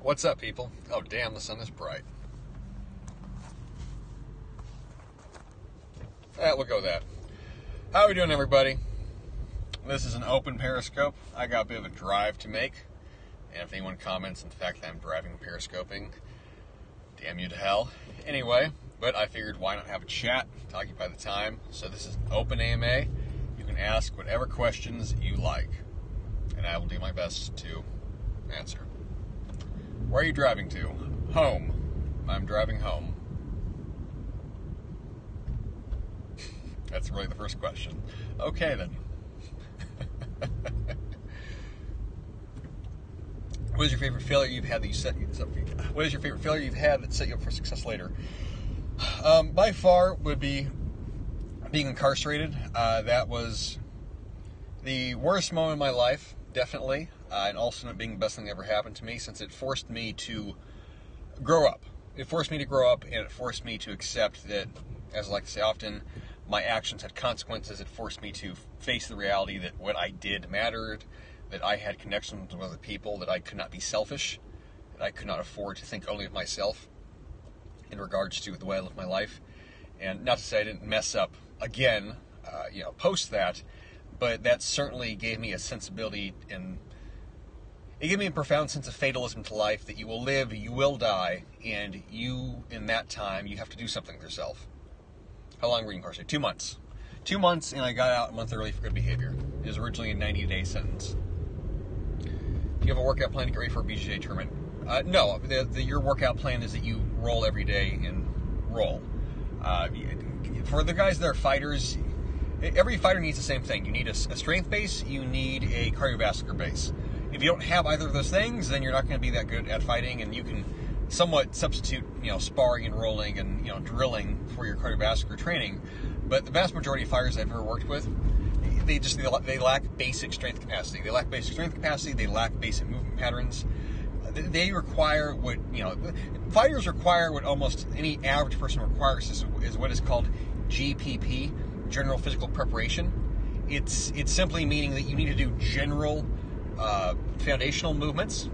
What's up, people? Oh, damn, the sun is bright. We'll go with that. How are we doing, everybody? This is an open Periscope. I got a bit of a drive to make. And if anyone comments on the fact that I'm driving and Periscoping, damn you to hell. Anyway, but I figured why not have a chat to occupy the time. So this is an open AMA. You can ask whatever questions you like. And I will do my best to answer. Where are you driving to? Home. I'm driving home. That's really the first question. Okay, then. What is your favorite failure you've had that you set? What is your favorite failure you've had that set you up for success later? By far would be being incarcerated. That was the worst moment of my life, definitely, and also not being the best thing that ever happened to me, since it forced me to grow up. It forced me to grow up, and it forced me to accept that, as I like to say often, my actions had consequences. It forced me to face the reality that what I did mattered, that I had connections with other people, that I could not be selfish, that I could not afford to think only of myself in regards to the way I lived my life. And not to say I didn't mess up again, post that, but that certainly gave me a sensibility, and it gave me a profound sense of fatalism to life, that you will live, you will die, and you, in that time, you have to do something with yourself. How long were you incarcerated? 2 months. 2 months, and I got out a month early for good behavior. It was originally a 90-day sentence. Do you have a workout plan to get ready for a BJJ tournament? No. Your workout plan is that you roll every day and roll. For the guys that are fighters, every fighter needs the same thing. You need a strength base, you need a cardiovascular base. If you don't have either of those things, then you're not going to be that good at fighting, and you can somewhat substitute, sparring and rolling and, drilling for your cardiovascular training. But the vast majority of fighters I've ever worked with, they lack basic strength capacity. They lack basic strength capacity. They lack basic movement patterns. They require what, fighters require what almost any average person requires is what is called GPP, General Physical Preparation. It's simply meaning that you need to do general foundational movements.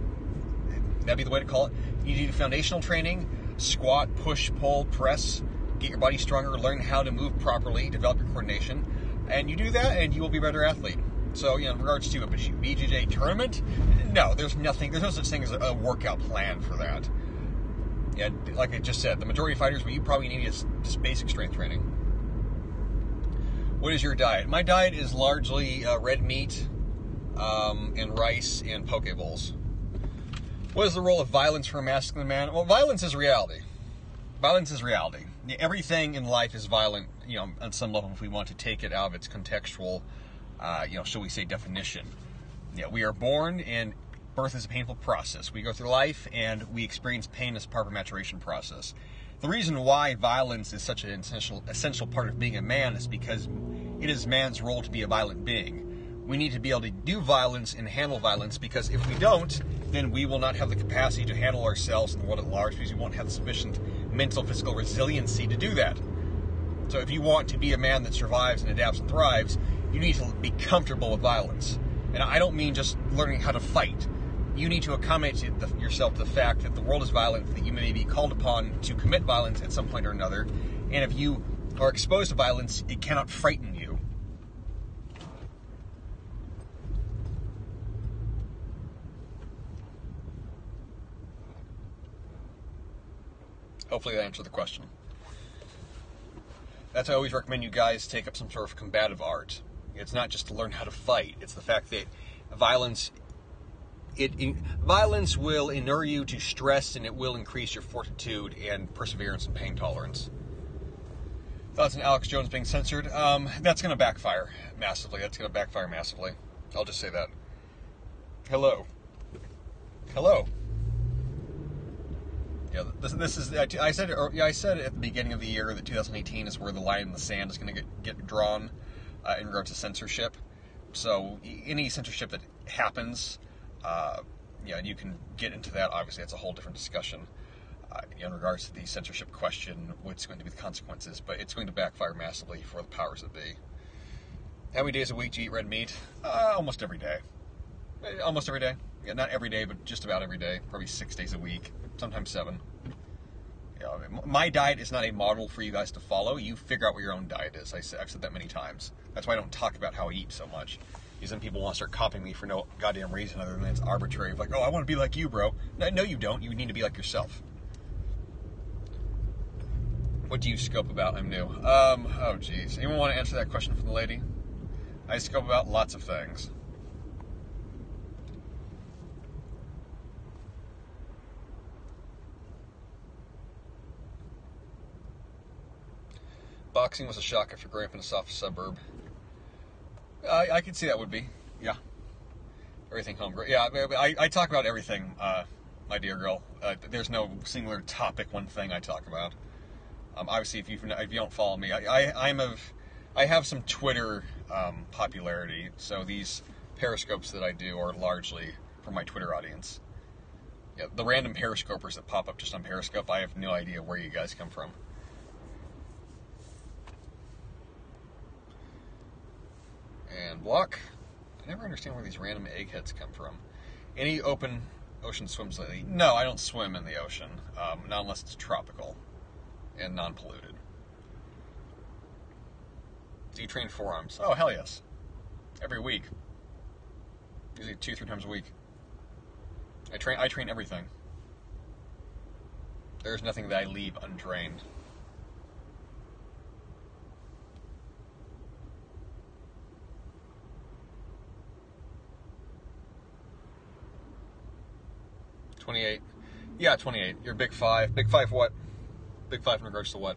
That'd be the way to call it. You do foundational training, squat, push, pull, press, get your body stronger, learn how to move properly, develop your coordination, and you do that, and you will be a better athlete. So, in regards to a BJJ tournament, no, there's no such thing as a workout plan for that. Yeah, like I just said, the majority of fighters, what you probably need is just basic strength training. What is your diet? My diet is largely red meat and rice and poke bowls. What is the role of violence for a masculine man? Well, violence is reality. Violence is reality. Everything in life is violent, on some level, if we want to take it out of its contextual, shall we say, definition. We are born, and birth is a painful process. We go through life, and we experience pain as part of a maturation process. The reason why violence is such an essential part of being a man is because it is man's role to be a violent being. We need to be able to do violence and handle violence, because if we don't, then we will not have the capacity to handle ourselves in the world at large, because we won't have the sufficient mental, physical resiliency to do that. So if you want to be a man that survives and adapts and thrives, you need to be comfortable with violence. And I don't mean just learning how to fight. You need to accommodate yourself to the fact that the world is violent, that you may be called upon to commit violence at some point or another, and if you are exposed to violence, it cannot frighten you. Hopefully that answered the question. That's why I always recommend you guys take up some sort of combative art. It's not just to learn how to fight. It's the fact that violence will inure you to stress, and it will increase your fortitude and perseverance and pain tolerance. Thoughts on Alex Jones being censored? That's going to backfire massively. I'll just say that. Hello. Yeah, this is. I said at the beginning of the year that 2018 is where the line in the sand is going to get drawn in regards to censorship. So any censorship that happens, you can get into that. Obviously, that's a whole different discussion in regards to the censorship question. What's going to be the consequences? But it's going to backfire massively for the powers that be. How many days a week do you eat red meat? Almost every day. Almost every day. Yeah, not every day, but just about every day. Probably 6 days a week, sometimes 7. Yeah, my diet is not a model for you guys to follow. You figure out what your own diet is. I've said that many times. That's why I don't talk about how I eat so much. Because then people want to start copying me for no goddamn reason other than it's arbitrary. Like, oh, I want to be like you, bro. No, you don't. You need to be like yourself. What do you scope about? I'm new. Oh, geez. Anyone want to answer that question from the lady? I scope about lots of things. Boxing was a shock after growing up in a soft suburb. I could see that would be. Yeah. Everything home. Yeah, I talk about everything, my dear girl. There's no singular topic, one thing I talk about. Obviously, if you don't follow me, I have some Twitter popularity, so these periscopes that I do are largely for my Twitter audience. Yeah, the random periscopers that pop up just on Periscope, I have no idea where you guys come from. And block. I never understand where these random eggheads come from. Any open ocean swims lately? No, I don't swim in the ocean, not unless it's tropical and non-polluted. Do you train forearms? Oh, hell yes. Every week. Usually 2-3 times a week. I train everything. There's nothing that I leave untrained. $28. Yeah, 28. You're big 5. Big 5 what? Big 5 in regards to what?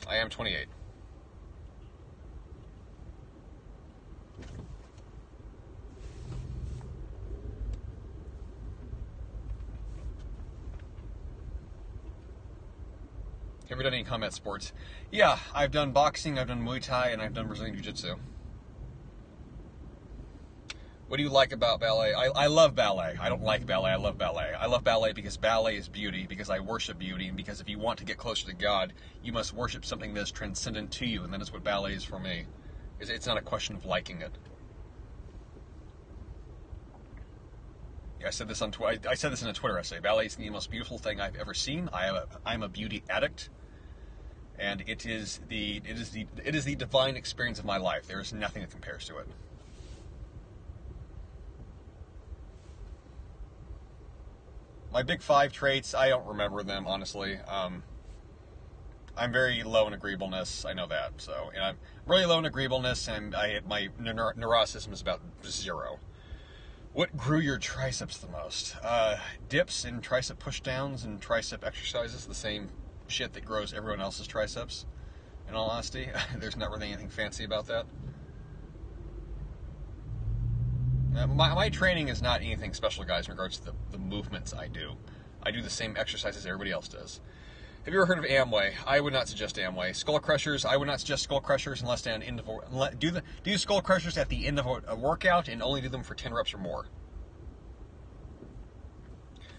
I am 28. Ever done any combat sports? Yeah, I've done boxing, I've done Muay Thai, and I've done Brazilian Jiu-Jitsu. What do you like about ballet? I love ballet. I don't like ballet. I love ballet. I love ballet because ballet is beauty, because I worship beauty, and because if you want to get closer to God, you must worship something that is transcendent to you, and that is what ballet is for me. It's not a question of liking it. Yeah, I said this in a Twitter essay. Ballet is the most beautiful thing I've ever seen. I'm a beauty addict, and it is the divine experience of my life. There is nothing that compares to it. My big 5 traits, I don't remember them, honestly. I'm very low in agreeableness, I know that. So, and I'm really low in agreeableness, and my neuroticism is about 0. What grew your triceps the most? Dips and tricep pushdowns and tricep exercises, the same shit that grows everyone else's triceps, in all honesty. There's not really anything fancy about that. My training is not anything special, guys, in regards to the movements I do. I do the same exercises everybody else does. Have you ever heard of Amway? I would not suggest Amway. Skull crushers, I would not suggest skull crushers unless do skull crushers at the end of a workout and only do them for 10 reps or more.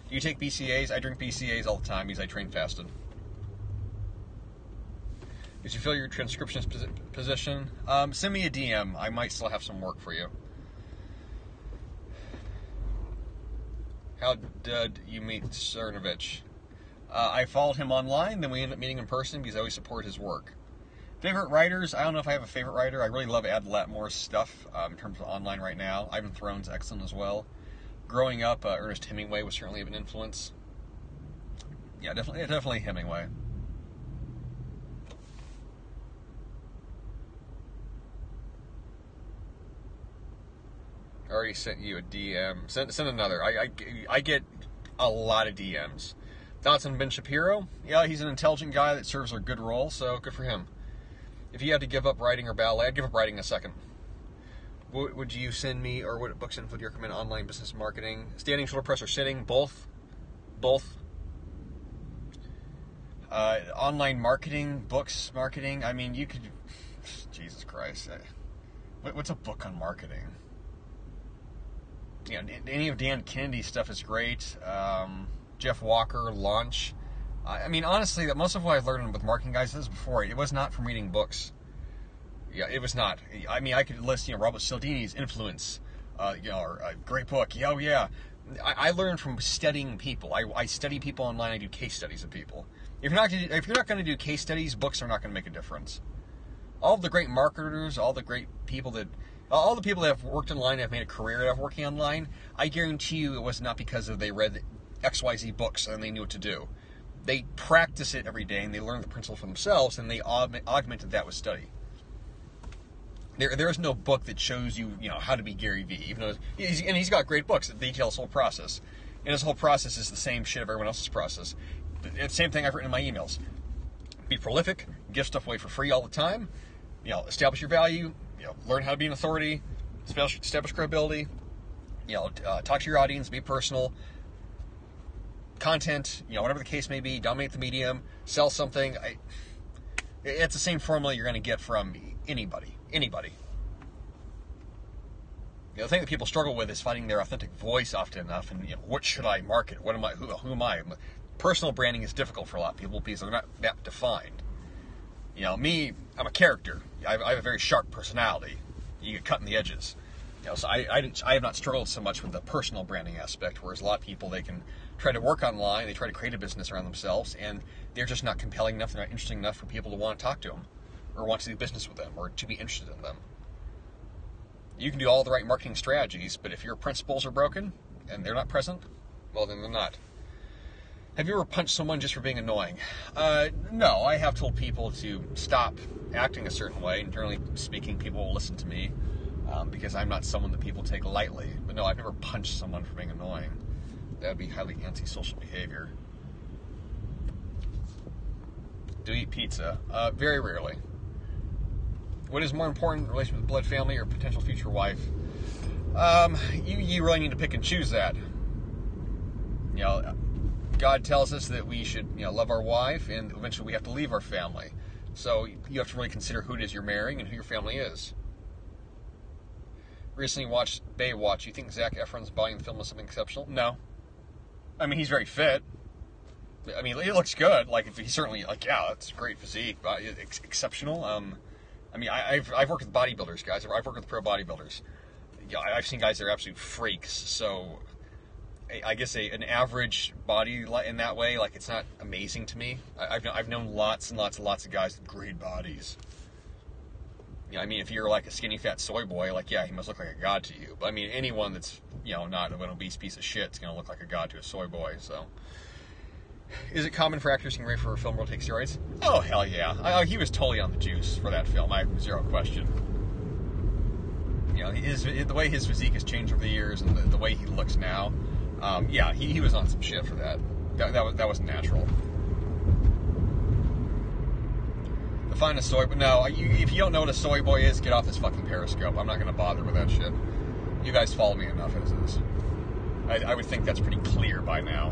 Do you take BCAAs? I drink BCAAs all the time because I train fasted. Did you fill your transcriptionist position? Send me a DM. I might still have some work for you. How did you meet Cernovich? I followed him online, then we ended up meeting in person because I always support his work. Favorite writers? I don't know if I have a favorite writer. I really love Ad Latmore's stuff in terms of online right now. Ivan Throne's excellent as well. Growing up, Ernest Hemingway was certainly an influence. Yeah, definitely Hemingway. I already sent you a DM. Send another. I get a lot of DMs. Thoughts on Ben Shapiro? Yeah, he's an intelligent guy that serves a good role, so good for him. If you had to give up writing or ballet, I'd give up writing in a second. What would you send me, or what books and info do you recommend online business marketing? Standing, shoulder press, or sitting? Both. Online marketing, books marketing. I mean, you could... Jesus Christ. What's a book on marketing? Yeah, any of Dan Kennedy's stuff is great. Jeff Walker, Launch. I mean, honestly, that most of what I've learned with marketing guys, this is before, it was not from reading books. Yeah, it was not. I mean, I could list, Robert Cialdini's influence, or a great book. Yeah, oh yeah. I learned from studying people. I study people online. I do case studies of people. If you're not going to do case studies, books are not going to make a difference. All the great marketers, all the people that have worked online, have made a career out of working online, I guarantee you it was not because they read XYZ books and they knew what to do. They practice it every day and they learn the principles for themselves, and they augmented that with study. There is no book that shows you, how to be Gary Vee, even though he's got great books that detail his whole process, and his whole process is the same shit of everyone else's process. It's the same thing I've written in my emails. Be prolific, give stuff away for free all the time. Establish your value. Learn how to be an authority. Establish credibility. Talk to your audience. Be personal. Content. Whatever the case may be. Dominate the medium. Sell something. It's the same formula you're going to get from anybody. The thing that people struggle with is finding their authentic voice often enough, and what should I market? What am I? Who am I? Personal branding is difficult for a lot of people because they're not that defined. Me, I'm a character. I have a very sharp personality. You get cut in the edges. So I have not struggled so much with the personal branding aspect, whereas a lot of people, they can try to work online, they try to create a business around themselves, and they're just not compelling enough, they're not interesting enough for people to want to talk to them, or want to do business with them, or to be interested in them. You can do all the right marketing strategies, but if your principles are broken, and they're not present, well, then they're not. Have you ever punched someone just for being annoying? No, I have told people to stop acting a certain way, and generally speaking, people will listen to me, because I'm not someone that people take lightly. But no, I've never punched someone for being annoying. That would be highly antisocial behavior. Do you eat pizza? Very rarely. What is more important, relation with blood family or potential future wife? You really need to pick and choose that. God tells us that we should, love our wife, and eventually we have to leave our family. So you have to really consider who it is you're marrying and who your family is. Recently watched Baywatch. You think Zac Efron's body in the film was something exceptional? No. I mean, he's very fit. I mean, he looks good. Like, he's certainly, that's great physique, but exceptional. I've worked with bodybuilders, guys. I've worked with pro bodybuilders. I've seen guys that are absolute freaks. So I guess an average body in that way, it's not amazing to me. I've known lots and lots and lots of guys with great bodies. If you're like a skinny fat soy boy, he must look like a god to you. But anyone that's not an obese piece of shit is going to look like a god to a soy boy. So, is it common for actors getting ready for a film role to take steroids? Oh hell yeah! He was totally on the juice for that film. I have zero question. The way his physique has changed over the years, and the way he looks now. He was on some shit for that. That was natural. Define a soy, but no. If you don't know what a soy boy is, get off this fucking Periscope. I'm not going to bother with that shit. You guys follow me enough as is. I would think that's pretty clear by now.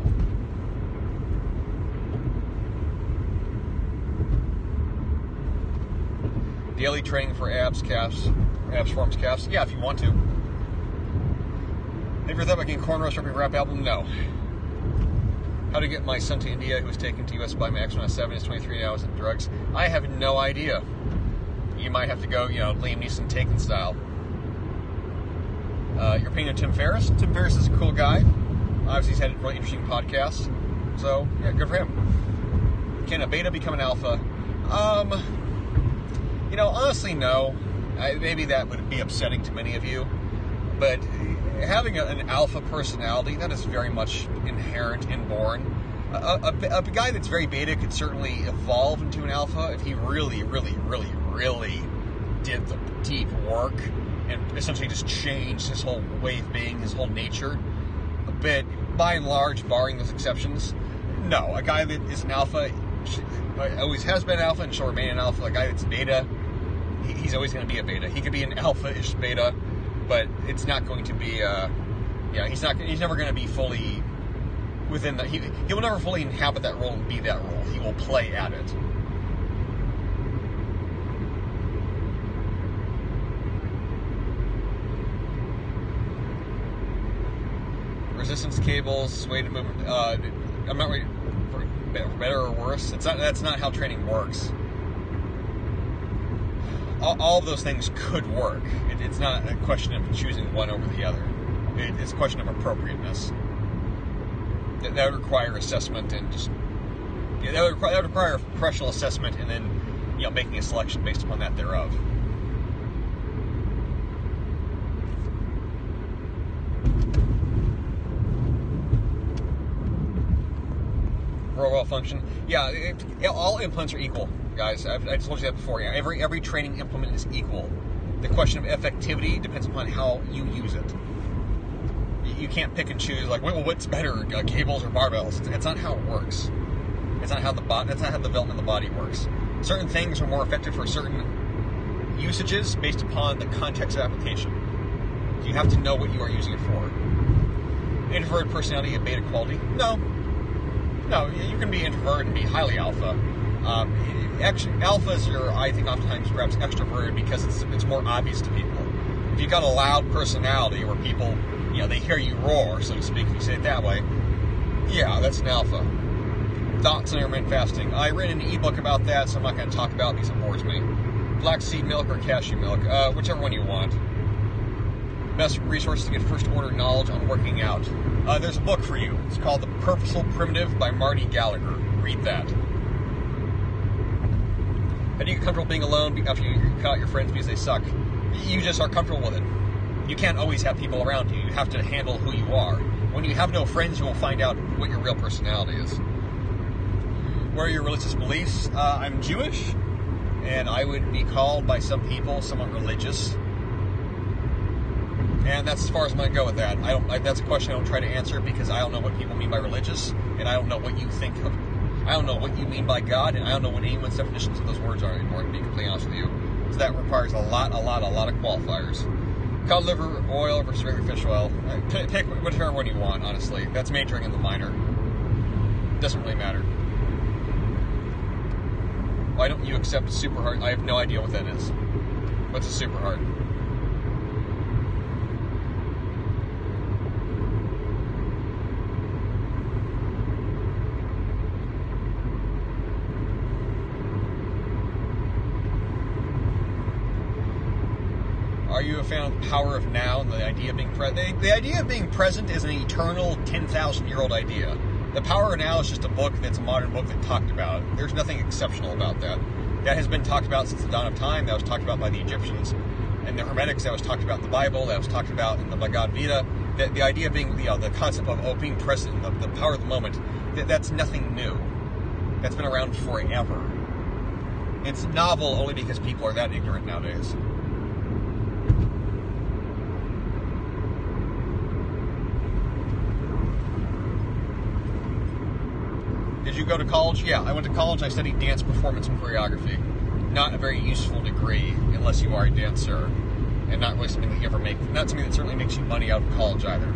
Daily training for abs, forms, calves. Yeah, if you want to. Have you ever thought about getting cornrows from your rap album? No. How to get my son to India, who was taken to U.S. by my ex when I was 7, is 23 hours in drugs? I have no idea. You might have to go, Liam Neeson Taken style. Your opinion of Tim Ferriss? Tim Ferriss is a cool guy. Obviously, he's had a really interesting podcast. So, yeah, good for him. Can a beta become an alpha? Honestly, no. Maybe that would be upsetting to many of you. But having an alpha personality, that is very much inherent, inborn. A guy that's very beta could certainly evolve into an alpha if he really, really, really, really did the deep work and essentially just changed his whole way of being, his whole nature. But by and large, barring those exceptions, no. A guy that is an alpha always has been an alpha and shall remain an alpha. A guy that's beta, he's always going to be a beta. He could be an alpha-ish beta, but it's not going to be he's never going to be fully within that. He will never fully inhabit that role and be that role. He will play at it. Resistance cables, weighted movement. I'm not ready for better or worse. That's not how training works. all of those things could work. It's not a question of choosing one over the other. It's a question of appropriateness. That would require assessment and just that would require a professional assessment, and then making a selection based upon that thereof. Overall function, all implements are equal, guys. I told you that before. Every training implement is equal. The question of effectivity depends upon how you use it. You can't pick and choose like, well, what's better, cables or barbells? It's not how it works. It's not how that's not how the development of the body works. Certain things are more effective for certain usages based upon the context of application. You have to know what you are using it for. Introverted personality and beta quality? No, you can be introverted and be highly alpha. Actually, alphas are, I think, oftentimes perhaps extroverted because it's more obvious to people. If you've got a loud personality where people, they hear you roar, so to speak, if you say it that way, that's an alpha. Thoughts on intermittent fasting. I read an ebook about that, so I'm not going to talk about it because it bores me. Flaxseed milk or cashew milk, whichever one you want. Best resources to get first-order knowledge on working out. There's a book for you. It's called The Purposeful Primitive by Marty Gallagher. Read that. How do you get comfortable being alone after you cut out your friends because they suck? You just are comfortable with it. You can't always have people around you. You have to handle who you are. When you have no friends, you will find out what your real personality is. What are your religious beliefs? I'm Jewish, and I would be called by some people somewhat religious. And that's as far as I'm going to go with that. That's a question I don't try to answer because I don't know what people mean by religious, and I don't know what you think of. I don't know what you mean by God, and I don't know what anyone's definitions of those words are anymore, to be completely honest with you. So that requires a lot of qualifiers. Cod liver oil versus regular fish oil. Pick whichever one you want, honestly. That's majoring in the minor. Doesn't really matter. Why don't you accept super hard? I have no idea what that is. What's a super hard? Are you a fan of the power of now and the idea of being present? The idea of being present is an eternal 10,000-year-old idea. The power of now is just a book that's a modern book that talked about it. There's nothing exceptional about that. That has been talked about since the dawn of time. That was talked about by the Egyptians and the Hermetics. That was talked about in the Bible. That was talked about in the Bhagavad Gita. The idea of being, the concept of being present, the power of the moment, that's nothing new. That's been around forever. It's novel only because people are that ignorant nowadays. Did you go to college? Yeah, I went to college. I studied dance, performance, and choreography. Not a very useful degree unless you are a dancer, and not really something that you ever make. Not something that certainly makes you money out of college either.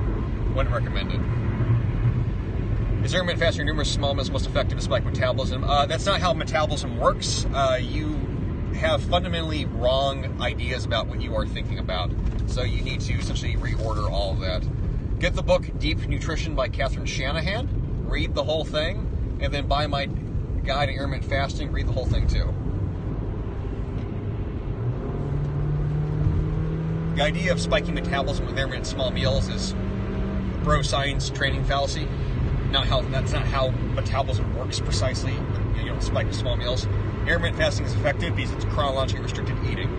Wouldn't recommend it. Is intermittent fasting or numerous small meals most effective to spike metabolism? That's not how metabolism works. You have fundamentally wrong ideas about what you are thinking about, so you need to essentially reorder all of that. Get the book Deep Nutrition by Catherine Shanahan. Read the whole thing. And then buy my guide to intermittent fasting, read the whole thing too. The idea of spiking metabolism with intermittent small meals is bro science training fallacy. That's not how metabolism works precisely. You don't spike with small meals. Intermittent fasting is effective because it's chronologically restricted eating.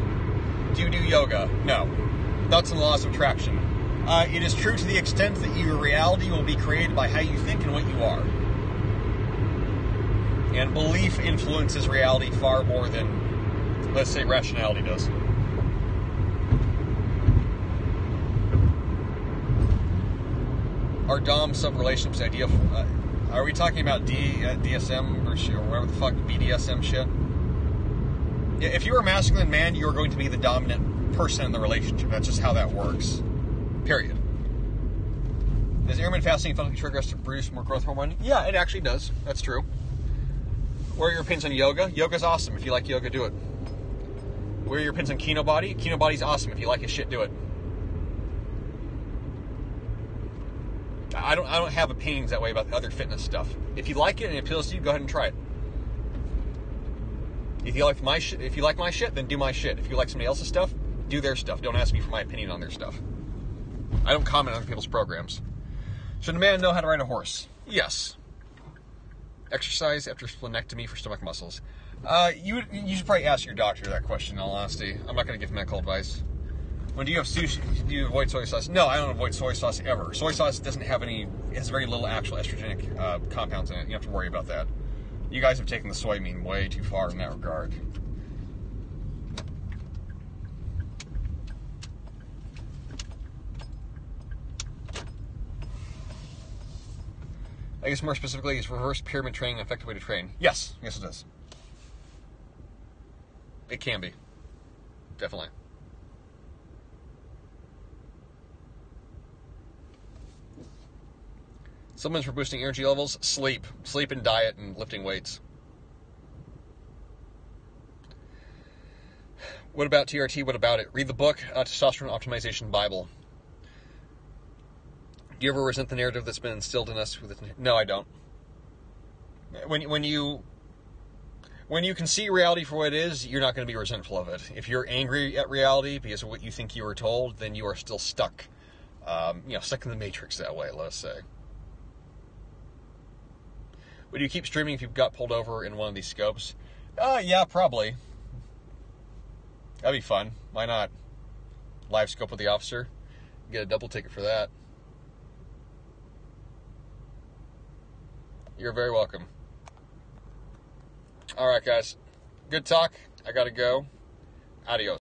Do you do yoga? No. Thoughts and laws of attraction. It is true to the extent that your reality will be created by how you think and what you are. And belief influences reality far more than, let's say, rationality does. Are Dom sub-relationships ideal? Are we talking about DSM or whatever the fuck, BDSM shit? Yeah, if you are a masculine man, you are going to be the dominant person in the relationship. That's just how that works. Period. Does intermittent fasting effectively trigger us to produce more growth hormone? Yeah, it actually does. That's true. What are your opinions on yoga? Yoga's awesome. If you like yoga, do it. What are your opinions on Kino Body? Kino Body's awesome. If you like his shit, do it. I don't have opinions that way about the other fitness stuff. If you like it and it appeals to you, go ahead and try it. If you like my shit, then do my shit. If you like somebody else's stuff, do their stuff. Don't ask me for my opinion on their stuff. I don't comment on people's programs. Should a man know how to ride a horse? Yes. Exercise after splenectomy for stomach muscles. You should probably ask your doctor that question, in all honesty. I'm not going to give medical advice. When do you have sushi, do you avoid soy sauce? No, I don't avoid soy sauce ever. Soy sauce doesn't have it has very little actual estrogenic compounds in it. You don't have to worry about that. You guys have taken the soy meme way too far in that regard. I guess more specifically, is reverse pyramid training an effective way to train? Yes. Yes, it is. It can be. Definitely. Supplements for boosting energy levels? Sleep. Sleep and diet and lifting weights. What about TRT? What about it? Read the book, Testosterone Optimization Bible. Do you ever resent the narrative that's been instilled in us? No, I don't. When you can see reality for what it is, you're not going to be resentful of it. If you're angry at reality because of what you think you were told, then you are still stuck. Stuck in the matrix that way, let us say. Would you keep streaming if you got pulled over in one of these scopes? Yeah, probably. That'd be fun. Why not? Live scope with the officer. Get a double ticket for that. You're very welcome. All right, guys. Good talk. I gotta go. Adios.